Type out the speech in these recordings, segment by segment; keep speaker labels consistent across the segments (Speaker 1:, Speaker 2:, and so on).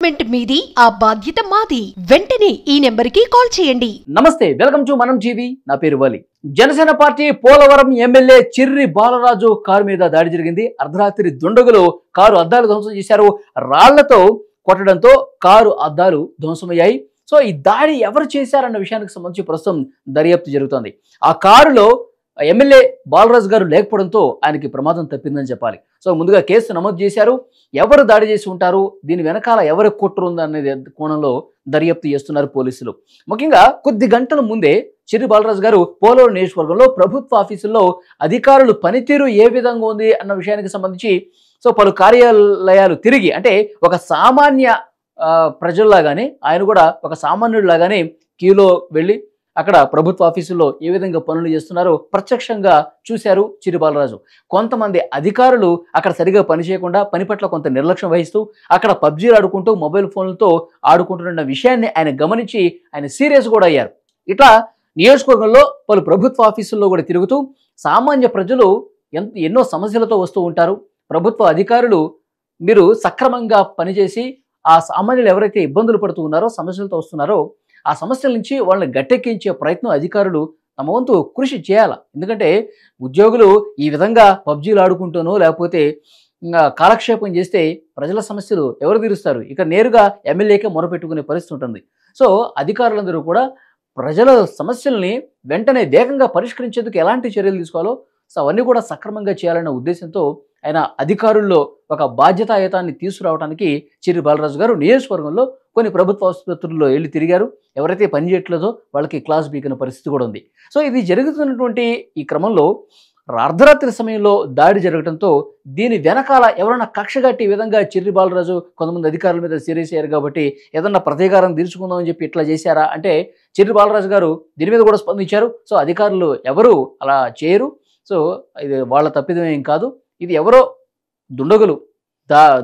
Speaker 1: Investment మీది, ఆ బాధ్యత మాది. వెంటనే ఈ నెంబర్కి కాల్ చేయండి.
Speaker 2: నమస్తే, వెల్కమ్ టు మనం టీవీ. నా పేరు Vali. Janasena party Polavaram MLA Chirri Balaraju car మీద దాడి జరిగింది. అర్ధరాత్రి దుండగులు కారు అద్దాలు ధ్వంసం చేశారు. రాళ్లతో కొట్టడంతో కారు అద్దాలు ధ్వంసమయ్యాయి. సో ఈ దాడి ఎవరు చేశారన్న విషయానికి సంబంధించి ప్రస్తుతం దర్యాప్తు జరుగుతోంది. ఆ కారులో ఎమ్మెల్యే బాలరాజు గారు లేకపోవడంతో ఆయనకి ప్రమాదం తప్పిందని చెప్పాలి. సో ముందుగా కేసు నమోదు చేశారు. ఎవరు దాడి చేసి ఉంటారు, దీని వెనకాల ఎవరి కుట్ర ఉంది అనేది కోణంలో దర్యాప్తు చేస్తున్నారు పోలీసులు. ముఖ్యంగా కొద్ది గంటల ముందే చిర్రి బాలరాజు గారు పోలవరం నియోజకవర్గంలో ప్రభుత్వ ఆఫీసుల్లో అధికారులు పనితీరు ఏ విధంగా ఉంది అన్న విషయానికి సంబంధించి పలు కార్యాలయాలు తిరిగి, అంటే ఒక సామాన్య ప్రజల్లాగానే ఆయన కూడా ఒక సామాన్యుడిలాగానే క్యూలో వెళ్ళి అక్కడ ప్రభుత్వ ఆఫీసుల్లో ఏ విధంగా పనులు చేస్తున్నారో ప్రత్యక్షంగా చూశారు చిర్రి బాలరాజు. కొంతమంది అధికారులు అక్కడ సరిగా పనిచేయకుండా, పని పట్ల కొంత నిర్లక్ష్యం వహిస్తూ అక్కడ పబ్జీలు ఆడుకుంటూ మొబైల్ ఫోన్లతో ఆడుకుంటున్న విషయాన్ని ఆయన గమనించి ఆయన సీరియస్ కూడా అయ్యారు. ఇట్లా నియోజకవర్గంలో పలు ప్రభుత్వ ఆఫీసుల్లో కూడా తిరుగుతూ సామాన్య ప్రజలు ఎన్నో సమస్యలతో వస్తూ ఉంటారు. ప్రభుత్వ అధికారులు మీరు సక్రమంగా పనిచేసి ఆ సామాన్యులు ఎవరైతే ఇబ్బందులు పడుతూ ఉన్నారో, సమస్యలతో వస్తున్నారో ఆ సమస్యల నుంచి వాళ్ళని గట్టెక్కించే ప్రయత్నం అధికారులు తమ వంతు కృషి చేయాలి. ఎందుకంటే ఉద్యోగులు ఈ విధంగా పబ్జీలు ఆడుకుంటూనో లేకపోతే కాలక్షేపం చేస్తే ప్రజల సమస్యలు ఎవరు తీరుస్తారు? ఇక నేరుగా ఎమ్మెల్యేకే మొరపెట్టుకునే పరిస్థితి ఉంటుంది. సో అధికారులందరూ కూడా ప్రజల సమస్యల్ని వెంటనే వేగంగా పరిష్కరించేందుకు ఎలాంటి చర్యలు తీసుకోవాలో అవన్నీ కూడా సక్రమంగా చేయాలనే ఉద్దేశంతో ఆయన అధికారుల్లో ఒక బాధ్యతాయుతాన్ని తీసుకురావడానికి చిర్రి బాలరాజు గారు నియోజకవర్గంలో కొన్ని ప్రభుత్వ ఆసుపత్రుల్లో వెళ్ళి తిరిగారు. ఎవరైతే పని చేయట్లేదో వాళ్ళకి క్లాస్ బీకిన పరిస్థితి కూడా ఉంది. సో ఇది జరుగుతున్నటువంటి ఈ క్రమంలో అర్ధరాత్రి సమయంలో దాడి జరగడంతో దీని వెనకాల ఎవరైనా కక్షగట్టి విధంగా చిర్రి బాలరాజు కొంతమంది అధికారుల మీద సీరియస్ అయ్యారు కాబట్టి ఏదన్నా ప్రతీకారం తీర్చుకుందామని చెప్పి ఇట్లా చేశారా అంటే చిర్రి బాలరాజు గారు దీని మీద కూడా స్పందించారు. సో అధికారులు ఎవరు అలా చేయరు. సో ఇది వాళ్ళ తప్పిదం ఏం కాదు. ఇది ఎవరో దుండగులు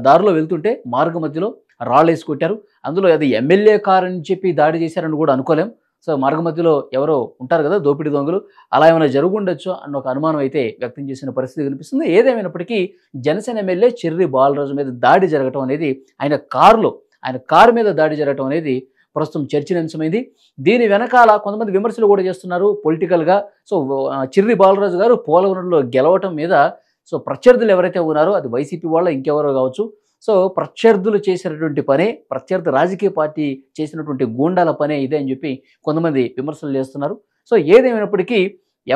Speaker 2: దారిలో వెళ్తుంటే మార్గ మధ్యలో రాళ్ళు వేసి కొట్టారు. అందులో అది ఎమ్మెల్యే కారు అని చెప్పి దాడి చేశారని కూడా అనుకోలేం. సో మార్గ మధ్యలో ఎవరో ఉంటారు కదా దోపిడీ దొంగలు, అలా ఏమైనా జరుగుండొచ్చు అన్న ఒక అనుమానం అయితే వ్యక్తం చేసిన పరిస్థితి కనిపిస్తుంది. ఏదేమైనప్పటికీ జనసేన ఎమ్మెల్యే చిర్రి బాలరాజు మీద దాడి జరగటం అనేది, ఆయన కారు మీద దాడి జరగటం అనేది ప్రస్తుతం చర్చనీయాంశమైంది. దీని వెనకాల కొంతమంది విమర్శలు కూడా చేస్తున్నారు పొలిటికల్గా. సో చిర్రి బాలరాజు గారు పోలవరంలో గెలవటం మీద ప్రత్యర్థులు ఎవరైతే ఉన్నారో అది వైసీపీ వాళ్ళ ఇంకెవరో కావచ్చు. సో ప్రత్యర్థులు చేసినటువంటి పనే, ప్రత్యర్థి రాజకీయ పార్టీ చేసినటువంటి గూండాల పనే ఇదే అని చెప్పి కొంతమంది విమర్శలు చేస్తున్నారు. సో ఏదేమైనప్పటికీ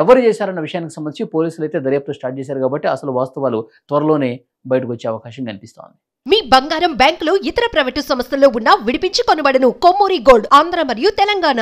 Speaker 2: ఎవరు చేశారన్న విషయానికి సంబంధించి పోలీసులు అయితే దర్యాప్తు స్టార్ట్ చేశారు కాబట్టి అసలు వాస్తవాలు త్వరలోనే బయటకు వచ్చే అవకాశం కనిపిస్తోంది.
Speaker 1: మీ బంగారం బ్యాంకులో ఇతర ప్రైవేటు సంస్థల్లో ఉన్న విడిపించి కొనబడను. కొమ్మూరి గోల్డ్, ఆంధ్ర మరియు తెలంగాణ.